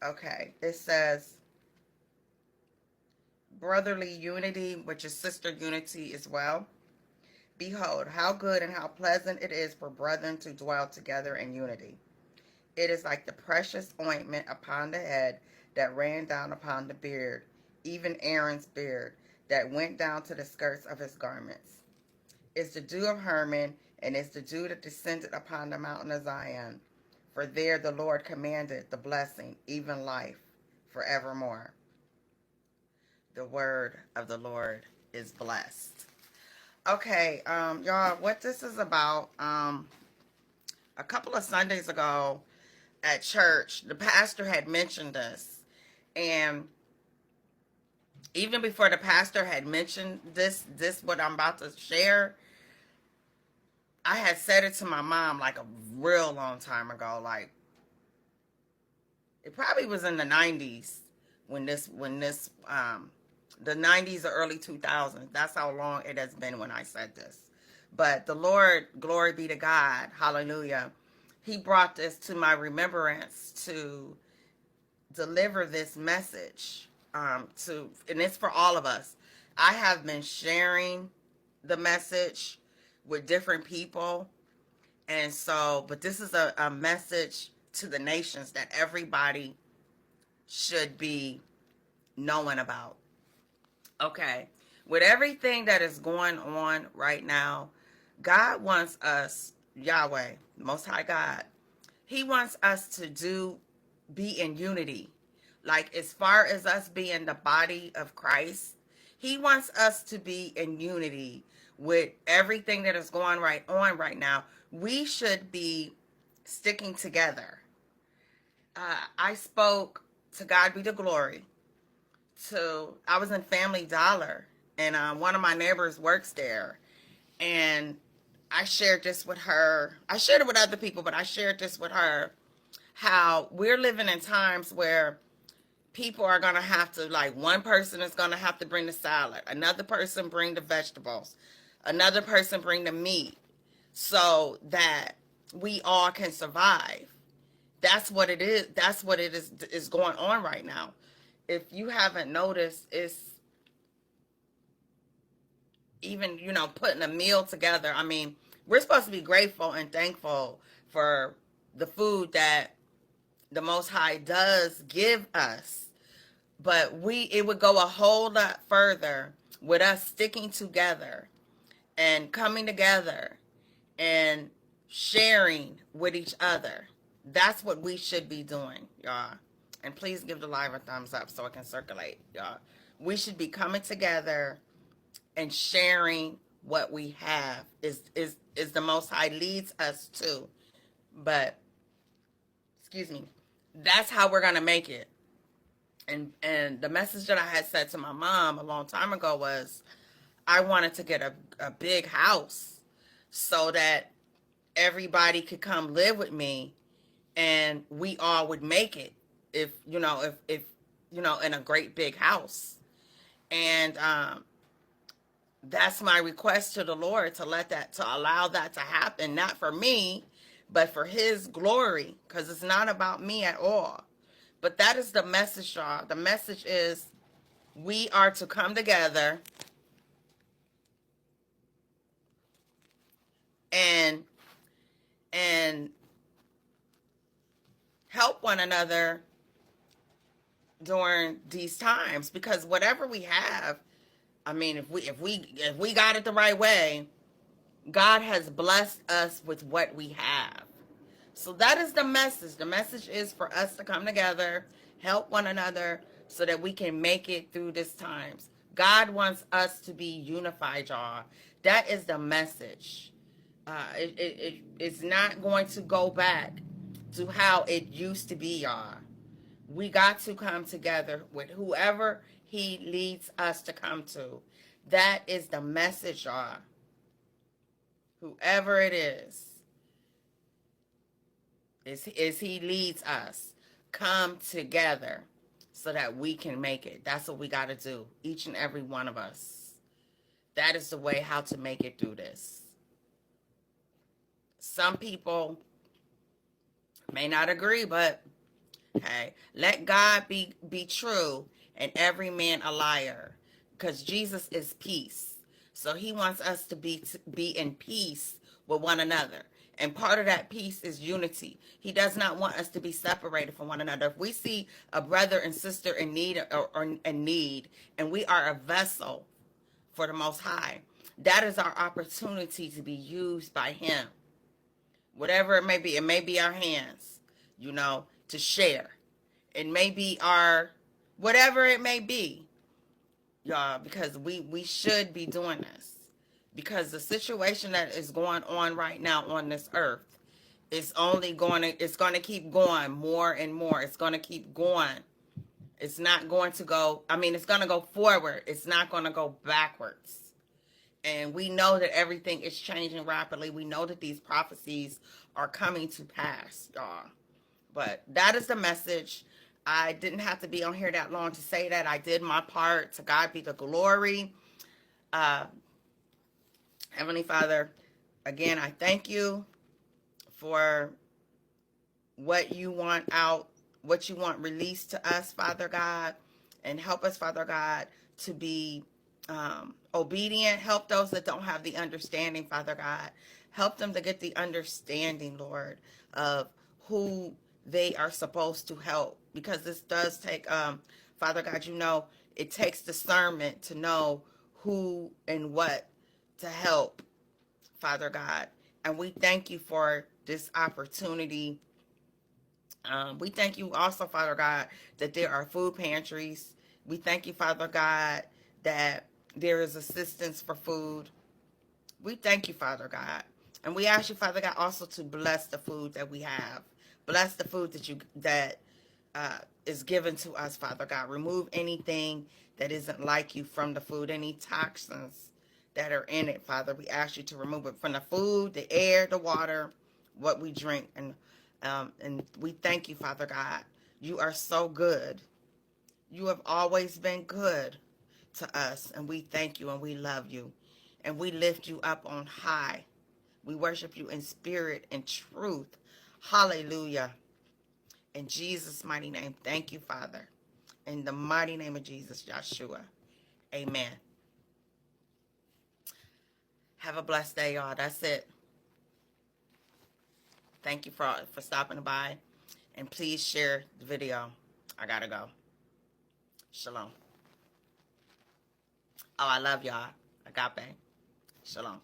Okay, it says brotherly unity, which is sister unity as well. Behold, how good and how pleasant it is for brethren to dwell together in unity. It is like the precious ointment upon the head that ran down upon the beard, even Aaron's beard, that went down to the skirts of his garments. It's the dew of Hermon, and it's the dew that descended upon the mountain of Zion. For there the Lord commanded the blessing, even life, forevermore. The word of the Lord is blessed. Okay, y'all, what this is about, a couple of Sundays ago at church, the pastor had mentioned this. And even before the pastor had mentioned this what I'm about to share, I had said it to my mom like a real long time ago. Like, it probably was in the 90s when the 90s or early 2000s. That's how long it has been when I said this. But the Lord, glory be to God, hallelujah, he brought this to my remembrance to deliver this message, and it's for all of us. I have been sharing the message with different people, and so, but this is a message to the nations that everybody should be knowing about. Okay, with everything that is going on right now, God wants us, Yahweh, Most High God, He wants us to be in unity. Like, as far as us being the body of Christ, He wants us to be in unity with everything that is going on right now. We should be sticking together. I spoke, to God be the glory, I was in Family Dollar, and one of my neighbors works there, and I shared this with her. I shared it with other people, but I shared this with her, how we're living in times where people are going to have to, like, one person is going to have to bring the salad, another person bring the vegetables, another person bring the meat, so that we all can survive. That's what it is. That's what it is going on right now. If you haven't noticed, it's even, putting a meal together. I mean, we're supposed to be grateful and thankful for the food that the Most High does give us. But it would go a whole lot further with us sticking together and coming together and sharing with each other. That's what we should be doing, y'all. And please give the live a thumbs up so it can circulate, y'all. We should be coming together and sharing what we have is the Most High leads us to. But, excuse me, that's how we're gonna make it. And the message that I had said to my mom a long time ago was, I wanted to get a big house so that everybody could come live with me, and we all would make it, if in a great big house. And that's my request to the Lord, to allow that to happen, not for me, but for His glory, because it's not about me at all. But that is the message, y'all. The message is, we are to come together and and help one another during these times, because whatever we have, I mean, if we got it the right way, God has blessed us with what we have. So that is the message. The message is for us to come together, help one another, so that we can make it through these times. God wants us to be unified, y'all. That is the message. It's not going to go back to how it used to be, y'all. We got to come together with whoever He leads us to come to. That is the message, y'all. Whoever it is He leads us. Come together so that we can make it. That's what we got to do, each and every one of us. That is the way how to make it through this. Some people may not agree, but Okay, let God be true and every man a liar, because Jesus is peace. So he wants us to be in peace with one another. And part of that peace is unity. He does not want us to be separated from one another. If we see a brother and sister in need or in need, and we are a vessel for the Most High, that is our opportunity to be used by Him. Whatever it may be our hands, to share. It may be our, whatever it may be, y'all, because we should be doing this. Because the situation that is going on right now on this earth is it's going to keep going more and more. It's going to keep going. It's not going to go, it's going to go forward. It's not going to go backwards. And we know that everything is changing rapidly. We know that these prophecies are coming to pass, y'all. But that is the message. I didn't have to be on here that long to say that. I did my part. To God be the glory. Uh, Heavenly Father, again, I thank you for what you want out, what you want released to us, Father God. And help us, Father God, to be obedient. Help those that don't have the understanding, Father God. Help them to get the understanding, Lord, of who they are supposed to help. Because this does take, Father God, it takes discernment to know who and what to help, Father God. And we thank you for this opportunity. We thank you also, Father God, that there are food pantries. We thank you, Father God, that there is assistance for food. We thank you, Father God. And we ask you, Father God, also to bless the food that we have. Bless the food that is given to us, Father God. Remove anything that isn't like you from the food, any toxins that are in it, Father. We ask you to remove it from the food, the air, the water, what we drink. And we thank you, Father God. You are so good. You have always been good to us, and we thank you and we love you. And we lift you up on high. We worship you in spirit and truth. Hallelujah. In Jesus' mighty name, thank you, Father. In the mighty name of Jesus, Yeshua. Amen. Have a blessed day, y'all. That's it. Thank you for stopping by. And please share the video. I gotta go. Shalom. Oh, I love y'all. Agape. Shalom.